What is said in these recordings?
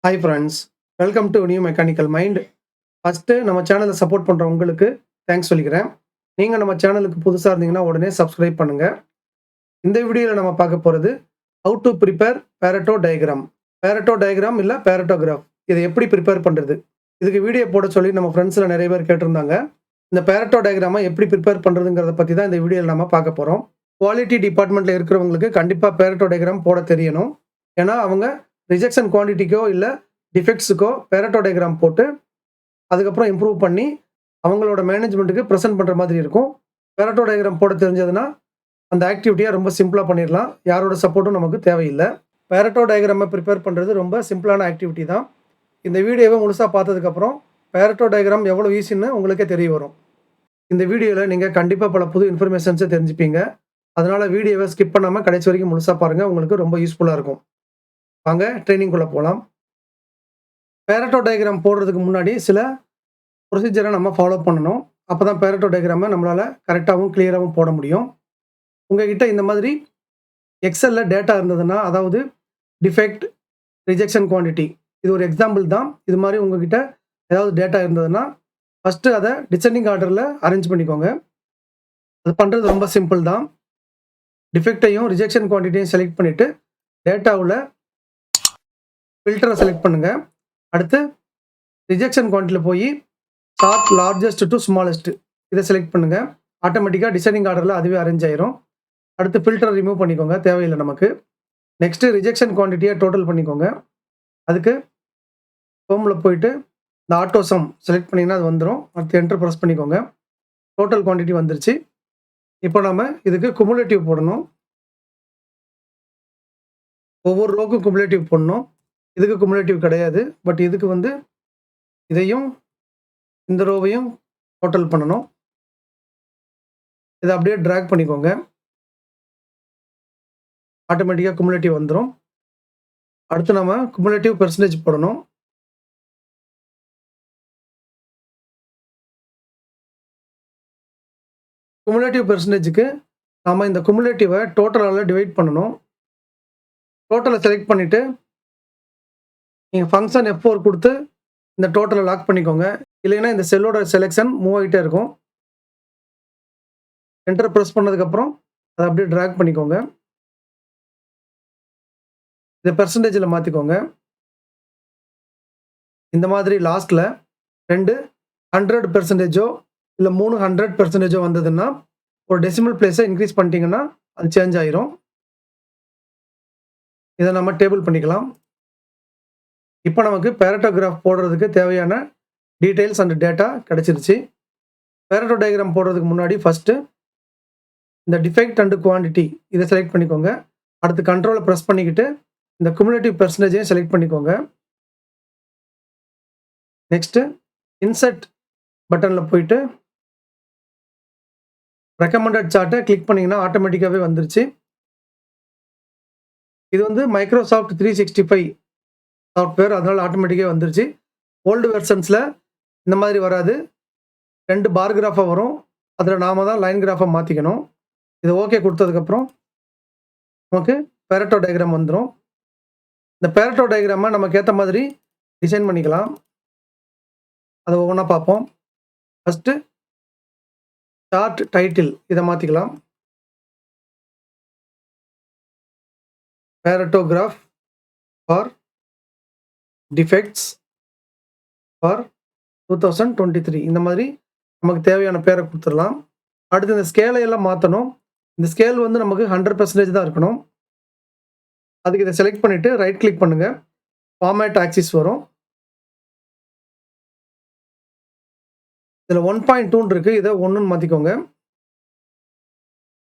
Hi friends, welcome to new mechanical mind. First நம்ம சேனலை support பண்ணுற உங்களுக்கு தேங்க்ஸ் சொல்லிக்கிறேன். நீங்கள் நம்ம சேனலுக்கு புதுசாக இருந்தீங்கன்னா உடனே சப்ஸ்கிரைப் பண்ணுங்கள். இந்த வீடியோவில் நம்ம பார்க்க போகிறது how to prepare பேரட்டோ diagram. பேரட்டோ diagram இல்லை பேரட்டோகிராஃப், இதை எப்படி ப்ரிப்பேர் பண்ணுறது, இதுக்கு வீடியோ போட சொல்லி நம்ம ஃப்ரெண்ட்ஸில் நிறைய பேர் கேட்டிருந்தாங்க. இந்த பேரட்டோ டயக்ராமை எப்படி ப்ரிப்பேர் பண்ணுறதுங்கிறத பற்றி தான் இந்த வீடியோவில் நம்ம பார்க்க போகிறோம். குவாலிட்டி டிபார்ட்மெண்ட்டில் இருக்கிறவங்களுக்கு கண்டிப்பாக பேரட்டோ டயக்ராம் போட தெரியணும். ஏன்னா அவங்க ரிஜெக்ஷன் குவான்டிட்டிக்கோ இல்லை டிஃபெக்ட்ஸுக்கோ பேரட்டோ டயக்ராம் போட்டு அதுக்கப்புறம் இம்ப்ரூவ் பண்ணி அவங்களோட மேனேஜ்மெண்ட்டுக்கு ப்ரெசென்ட் பண்ணுற மாதிரி இருக்கும். பேரட்டோ டயக்ராம் போட தெரிஞ்சதுன்னா அந்த ஆக்டிவிட்டியை ரொம்ப சிம்பிளாக பண்ணிடலாம். யாரோட சப்போர்ட்டும் நமக்கு தேவையில்லை. பேரட்டோ டயக்ராமை ப்ரிப்பேர் பண்ணுறது ரொம்ப சிம்பிளான ஆக்டிவிட்டி தான். இந்த வீடியோவை முழுசாக பார்த்ததுக்கப்புறம் பேரட்டோ டயக்ராம் எவ்வளோ ஈஸின்னு உங்களுக்கே தெரிய வரும். இந்த வீடியோவில் நீங்கள் கண்டிப்பாக பல புது இன்ஃபர்மேஷன்ஸை தெரிஞ்சுப்பீங்க. அதனால் வீடியோவை ஸ்கிப் பண்ணாமல் கடைசி வரைக்கும் முழுசாக பாருங்கள், உங்களுக்கு ரொம்ப யூஸ்ஃபுல்லாக இருக்கும். வாங்க ட்ரைனிங்குள்ளே போகலாம். பேரட்டோ டயக்ராம் போடுறதுக்கு முன்னாடி சில ப்ரொசீஜரை நம்ம ஃபாலோ பண்ணணும். அப்போ தான் பேரட்டோ டயக்ராமை நம்மளால் கரெக்டாகவும் கிளியராகவும் போட முடியும். உங்ககிட்ட இந்த மாதிரி எக்ஸலில் டேட்டா இருந்ததுன்னா, அதாவது டிஃபெக்ட், ரிஜெக்ஷன் குவான்டிட்டி, இது ஒரு எக்ஸாம்பிள் தான். இது மாதிரி உங்ககிட்ட ஏதாவது டேட்டா இருந்ததுன்னா ஃபஸ்ட்டு அதை டிசெண்டிங் ஆர்டரில் அரேஞ்ச் பண்ணிக்கோங்க. அது பண்ணுறது ரொம்ப சிம்பிள் தான். டிஃபெக்டையும் ரிஜெக்ஷன் குவான்டிட்டியும் செலக்ட் பண்ணிவிட்டு டேட்டாவில் ஃபில்டரை செலக்ட் பண்ணுங்கள். அடுத்து ரிஜெக்ஷன் குவான்டிட்டியில் போய் சார்ட் லார்ஜஸ்ட் டு ஸ்மாலஸ்ட் இதை செலக்ட் பண்ணுங்கள். ஆட்டோமேட்டிக்காக டிசைனிங் ஆர்டரில் அதுவே அரேஞ்ச் ஆயிரும். அடுத்து ஃபில்டரை ரிமூவ் பண்ணிக்கோங்க, தேவையில்லை நமக்கு. நெக்ஸ்ட்டு ரிஜெக்ஷன் குவான்டிட்டியை டோட்டல் பண்ணிக்கோங்க. அதுக்கு ஹோமில் போயிட்டு இந்த ஆட்டோ சம் செலக்ட் பண்ணிங்கன்னா அது வந்துடும். அடுத்து என்டர் ப்ரெஸ் பண்ணிக்கோங்க. டோட்டல் குவான்டிட்டி வந்துருச்சு. இப்போ நம்ம இதுக்கு குமுலேட்டிவ் போடணும். ஒவ்வொரு ரோக்கும் குமுலேட்டிவ் போடணும். இதுக்கு குமுலேட்டிவ் கிடையாது. பட் இதுக்கு இதையும் இந்த ரோவையும் டோட்டல் பண்ணணும். இதை அப்படியே ட்ராக் பண்ணிக்கோங்க. ஆட்டோமேட்டிக்காக குமுலேட்டிவ் வந்துடும். அடுத்து நம்ம குமுலேட்டிவ் பெர்சன்டேஜ் போடணும். குமுலேட்டிவ் பெர்சன்டேஜுக்கு நாம் இந்த குமுலேட்டிவை டோட்டலால் டிவைட் பண்ணணும். டோட்டலை செலக்ட் பண்ணிவிட்டு நீங்கள் ஃபங்க்ஷன் F4 கொடுத்து இந்த டோட்டலை லாக் பண்ணிக்கோங்க. இல்லைன்னா இந்த செல்லோட செலெக்ஷன் மூவ் ஆகிட்டே இருக்கும். என்டர் ப்ரெஸ் பண்ணதுக்கப்புறம் அதை அப்படியே ட்ராக் பண்ணிக்கோங்க. இதை பெர்சன்டேஜில் மாற்றிக்கோங்க. இந்த மாதிரி லாஸ்ட்டில் 2 100% இல்லை 3 100% வந்ததுன்னா ஒரு டெசிமல் பிளேஸை இன்க்ரீஸ் பண்ணிட்டீங்கன்னா அது சேஞ்ச் ஆயிரும். இதை நம்ம டேபிள் பண்ணிக்கலாம். இப்போ நமக்கு பேரட்டோகிராஃப் போடுறதுக்கு தேவையான டீட்டெயில்ஸ் அண்ட் டேட்டா கிடச்சிருச்சு. பேரட்டோ டயக்ராம் போடுறதுக்கு முன்னாடி ஃபஸ்ட்டு இந்த டிஃபெக்ட் அண்ட் குவான்டிட்டி இதை செலக்ட் பண்ணிக்கோங்க. அடுத்து கண்ட்ரோலை ப்ரெஸ் பண்ணிக்கிட்டு இந்த குமுலேட்டிவ் பெர்சன்டேஜையும் செலக்ட் பண்ணிக்கோங்க. நெக்ஸ்ட்டு இன்சர்ட் பட்டனில் போயிட்டு ரெக்கமெண்டட் சார்ட்டை கிளிக் பண்ணிங்கன்னா ஆட்டோமேட்டிக்காகவே வந்துருச்சு. இது மைக்ரோசாஃப்ட் 365 சாஃப்ட்வேர், அதனால் ஆட்டோமேட்டிக்காக வந்துருச்சு. ஓல்டு வெர்ஷன்ஸில் இந்த மாதிரி வராது. 2 பார் கிராஃபாக வரும். அதில் நாம தான் லைன் கிராஃபாக மாற்றிக்கணும். இது ஓகே கொடுத்ததுக்கப்புறம் நமக்கு பேரட்டோ டயக்ராம் வந்துடும். இந்த பேரட்டோ டயக்ராமை நமக்கு ஏற்ற மாதிரி டிசைன் பண்ணிக்கலாம். அதை ஒவ்வொன்றா பார்ப்போம். ஃபஸ்ட்டு சார்ட் டைட்டில் இதை மாற்றிக்கலாம். பேரட்டோகிராஃப் ஃபார் டிஃபெக்ட்ஸ் ஃபார் 2023 இந்த மாதிரி நமக்கு தேவையான பேரை கொடுத்துடலாம். அடுத்து இந்த ஸ்கேலை எல்லாம் மாற்றணும். இந்த ஸ்கேல் நமக்கு 100% தான் இருக்கணும். அதுக்கு இதை செலக்ட் பண்ணிவிட்டு ரைட் கிளிக் பண்ணுங்கள். ஃபார்மேட் ஆக்சிஸ் வரும். இதில் 1.2 இருக்குது. இதை 1ன்னு மாற்றிக்கோங்க.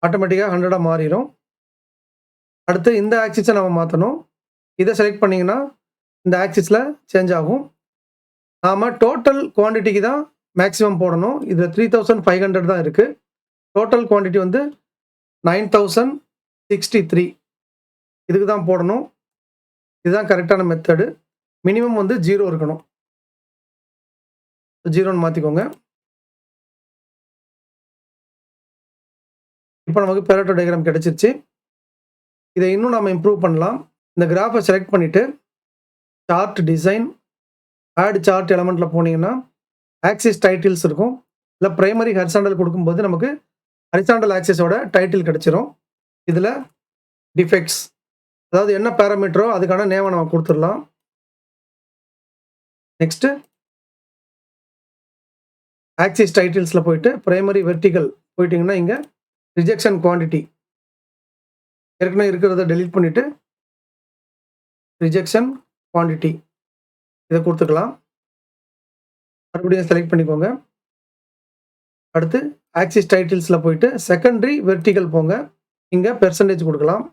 ஆட்டோமேட்டிக்காக 100ஆக மாறிடும். அடுத்து இந்த ஆக்சிஸை நம்ம மாற்றணும். இதை செலக்ட் பண்ணிங்கன்னா இந்த ஆக்சிஸில் சேஞ்ச் ஆகும். நாம் டோட்டல் குவான்டிட்டிக்கு தான் மேக்ஸிமம் போடணும். இதில் 3500 தான் இருக்குது. டோட்டல் குவான்டிட்டி 9063 இதுக்கு தான் போடணும். இதுதான் கரெக்டான மெத்தடு. மினிமம் 0 இருக்கணும். 0ன்னு மாற்றிக்கோங்க. இப்போ நமக்கு பேரட்டோ டயக்ராம் கிடச்சிருச்சு. இதை இன்னும் நம்ம இம்ப்ரூவ் பண்ணலாம். இந்த கிராஃபை செலக்ட் பண்ணிவிட்டு சார்ட் டிசைன், ஆட் சார்ட் எலமெண்ட்ல போனீங்கன்னா ஆக்சிஸ் டைட்டில்ஸ் இருக்கும். இல்ல பிரைமரி ஹரிசாண்டல் கொடுக்கும்போது நமக்கு ஹரிசாண்டல் ஆக்சிஸோட டைட்டில் கிடைச்சிரும். இதுல டிஃபெக்ட்ஸ், அதாவது என்ன பாராமீட்டரோ அதுக்கான நேமை நம்ம கொடுத்துடலாம். நெக்ஸ்ட் ஆக்சிஸ் டைட்டில்ஸ்ல போயிட்டு பிரைமரி வெர்டிகல் போயிட்டீங்கன்னா இங்க ரிஜெக்ஷன் குவாண்டிட்டி ஏற்கனவே இருக்கிறத டெலீட் பண்ணிட்டு ரிஜெக்ஷன் குவாண்டிட்டி இதை கொடுத்துக்கலாம். மறுபடியும் செலக்ட் பண்ணிக்கோங்க. அடுத்து ஆக்சிஸ் டைட்டில்ஸ்ல போயிட்டு செகண்டரி வெர்டிகல் போங்க. இங்க பெர்சன்டேஜ் கொடுக்கலாம்.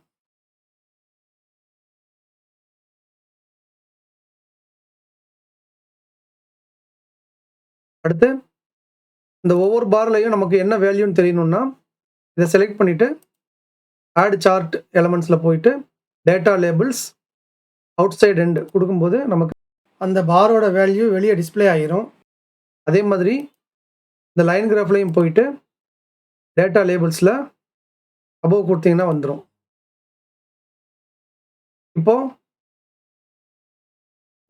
அடுத்து இந்த ஒவ்வொரு பார்லையும் நமக்கு என்ன வேல்யூன்னு தெரியணும்னா இதை செலக்ட் பண்ணிட்டு ஆட் சார்ட் எலமெண்ட்ஸ்ல போயிட்டு data labels outside end கொடுக்கும்போது நமக்கு அந்த பாரோட வேல்யூ வெளியே டிஸ்பிளே ஆகிரும். அதே மாதிரி இந்த லைன் கிராஃப்லையும் போயிட்டு டேட்டா லேபிள்ஸில் அபோவ் கொடுத்தீங்கன்னா வந்துடும். இப்போ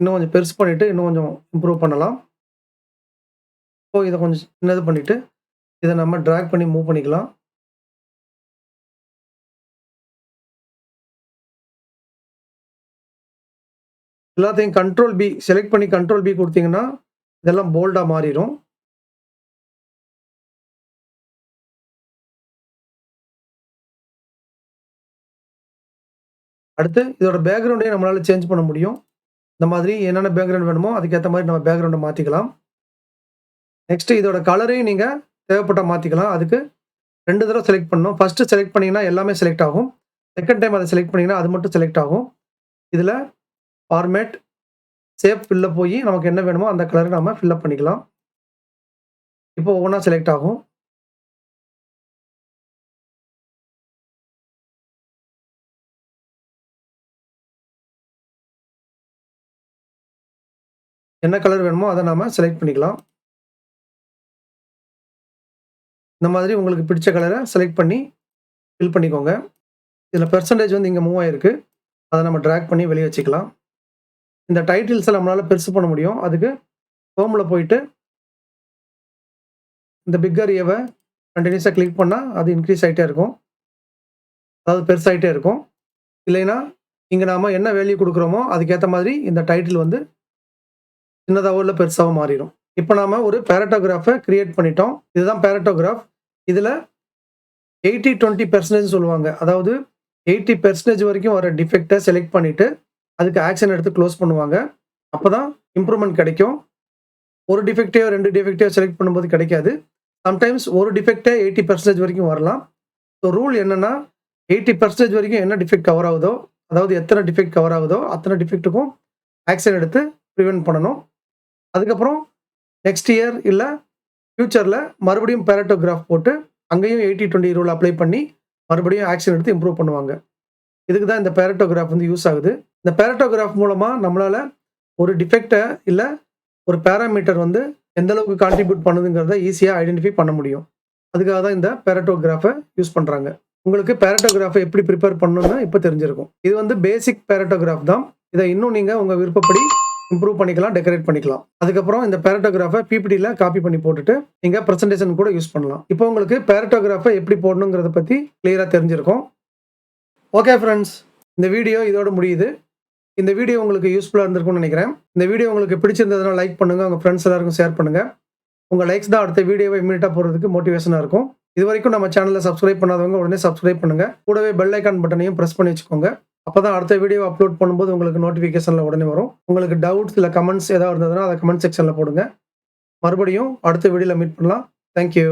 இன்னும் கொஞ்சம் பெருசு பண்ணிட்டு இன்னும் கொஞ்சம் இம்ப்ரூவ் பண்ணலாம். இப்போ இதை கொஞ்சம் சின்னது பண்ணிட்டு இதை நம்ம ட்ராக் பண்ணி மூவ் பண்ணிக்கலாம். எல்லாத்தையும் கண்ட்ரோல் பி செலக்ட் பண்ணி கண்ட்ரோல் பி கொடுத்தீங்கன்னா இதெல்லாம் போல்டா மாறிடும். அடுத்து இதோட பேக்ரவுண்டையும் நம்மளால சேஞ்ச் பண்ண முடியும். இந்த மாதிரி என்னென்ன பேக்ரவுண்ட் வேணுமோ அதுக்கேற்ற மாதிரி நம்ம பேக்ரவுண்டை மாற்றிக்கலாம். நெக்ஸ்ட் இதோட கலரையும் நீங்கள் தேவைப்பட்டால் மாற்றிக்கலாம். அதுக்கு 2 தடவை செலக்ட் பண்ணணும். ஃபர்ஸ்ட் செலக்ட் பண்ணிங்கன்னா எல்லாமே செலக்ட் ஆகும். செகண்ட் டைம் அதை செலக்ட் பண்ணிங்கன்னா அது மட்டும் செலக்ட் ஆகும். இதில் ஃபார்மேட் சேவ் ஃபில்ல போய் நமக்கு என்ன வேணுமோ அந்த கலரை நம்ம ஃபில்அப் பண்ணிக்கலாம். இப்போ ஒவ்வொன்றா செலக்ட் ஆகும். என்ன கலர் வேணுமோ அதை நாம செலக்ட் பண்ணிக்கலாம். இந்த மாதிரி உங்களுக்கு பிடிச்ச கலரை செலக்ட் பண்ணி ஃபில் பண்ணிக்கோங்க. இதில் பெர்சன்டேஜ் வந்து இங்கே மூவ் ஆயிருக்கு. அதை நம்ம ட்ராக் பண்ணி வெளியே வச்சுக்கலாம். இந்த டைட்டில்ஸை நம்மளால் பெருசு பண்ண முடியும். அதுக்கு ஹோமில் போயிட்டு இந்த பிக்கர் ஏவை கண்டினியூஸாக கிளிக் பண்ணால் அது இன்க்ரீஸ் ஆகிட்டே இருக்கும், அதாவது பெருசாகிட்டே இருக்கும். இல்லைன்னா இங்கே நாம் என்ன வேல்யூ கொடுக்குறோமோ அதுக்கேற்ற மாதிரி இந்த டைட்டில் வந்து சின்னதாகவோ இல்லை பெருசாகவோ மாறிடும். இப்போ நாம் ஒரு பேரட்டோகிராஃபை கிரியேட் பண்ணிட்டோம். இதுதான் பேரட்டோகிராஃப். இதில் 80-20% சொல்லுவாங்க. அதாவது 80% வரைக்கும் வர டிஃபெக்டை செலக்ட் பண்ணிவிட்டு அதுக்கு ஆக்ஷன் எடுத்து க்ளோஸ் பண்ணுவாங்க. அப்போ தான் இம்ப்ரூவ்மெண்ட் கிடைக்கும். ஒரு டிஃபெக்டையோ 2 டிஃபெக்டையோ செலக்ட் பண்ணும்போது கிடைக்காது. சம்டைம்ஸ் ஒரு டிஃபெக்டே 80% வரைக்கும் வரலாம். ஸோ ரூல் என்னென்னா 80% வரைக்கும் என்ன டிஃபெக்ட் கவர் ஆகுதோ, அதாவது எத்தனை டிஃபெக்ட் கவர் ஆகுதோ அத்தனை டிஃபெக்ட்டுக்கும் ஆக்ஷன் எடுத்து ப்ரிவென்ட் பண்ணணும். அதுக்கப்புறம் நெக்ஸ்ட் இயர் இல்லை ஃபியூச்சரில் மறுபடியும் பேரட்டோகிராஃப் போட்டு அங்கேயும் 80-20 ரூல் அப்ளை பண்ணி மறுபடியும் ஆக்ஷன் எடுத்து இம்ப்ரூவ் பண்ணுவாங்க. இதுக்கு தான் இந்த பேரட்டோகிராஃப் வந்து யூஸ் ஆகுது. இந்த பேரட்டோகிராஃப் மூலமாக நம்மளால் ஒரு டிஃபெக்டை இல்லை ஒரு பேராமீட்டர் வந்து எந்த அளவுக்கு கான்ட்ரிபியூட் பண்ணுதுங்கிறத ஈஸியாக ஐடென்டிஃபை பண்ண முடியும். அதுக்காக தான் இந்த பேரட்டோகிராஃபை யூஸ் பண்ணுறாங்க. உங்களுக்கு பேரட்டோகிராஃபை எப்படி ப்ரிப்பேர் பண்ணணும்னு இப்போ தெரிஞ்சிருக்கும். இது வந்து பேசிக் பேரட்டோகிராஃப் தான். இதை இன்னும் நீங்கள் உங்கள் விருப்பப்படி இம்ப்ரூவ் பண்ணிக்கலாம், டெக்கரேட் பண்ணிக்கலாம். அதுக்கப்புறம் இந்த பேரட்டோகிராஃபை பிபிடியில் காப்பி பண்ணி போட்டுட்டு நீங்கள் ப்ரெசன்டேஷன் கூட யூஸ் பண்ணலாம். இப்போ உங்களுக்கு பேரட்டோகிராஃபை எப்படி போடணுங்கிறத பற்றி கிளியராக தெரிஞ்சிருக்கும். ஓகே ஃப்ரெண்ட்ஸ், இந்த வீடியோ இதோட முடியுது. இந்த வீடியோ உங்களுக்கு யூஸ்ஃபுல்லாக இருந்திருக்கும்னு நினைக்கிறேன். இந்த வீடியோ உங்களுக்கு பிடிச்சிருந்ததுன்னா லைக் பண்ணுங்கள், உங்கள் ஃப்ரெண்ட்ஸ் எல்லாருக்கும் ஷேர் பண்ணுங்கள். உங்கள் லைக்ஸ் தான் அடுத்த வீடியோவை இமீடியட்டாக போடுறதுக்கு மோட்டிவேஷனாக இருக்கும். இது வரைக்கும் நம்ம சேனலை சப்ஸ்கிரைப் பண்ணாதவங்க உடனே சப்ஸ்கிரைப் பண்ணுங்கள். கூடவே பெல் ஐக்கான் பட்டனையும் ப்ரெஸ் பண்ணி வச்சுக்கோங்க. அப்போ தான் அடுத்த வீடியோ அப்லோட் பண்ணும்போது உங்களுக்கு நோட்டிஃபிகேஷனில் உடனே வரும். உங்களுக்கு டவுட்ஸ் இல்லை கமெண்ட்ஸ் ஏதாவது இருந்ததுன்னா அதை கமெண்ட் செக்ஷனில் போடுங்க. மறுபடியும் அடுத்த வீடியோவில் மீட் பண்ணலாம். தேங்க்யூ.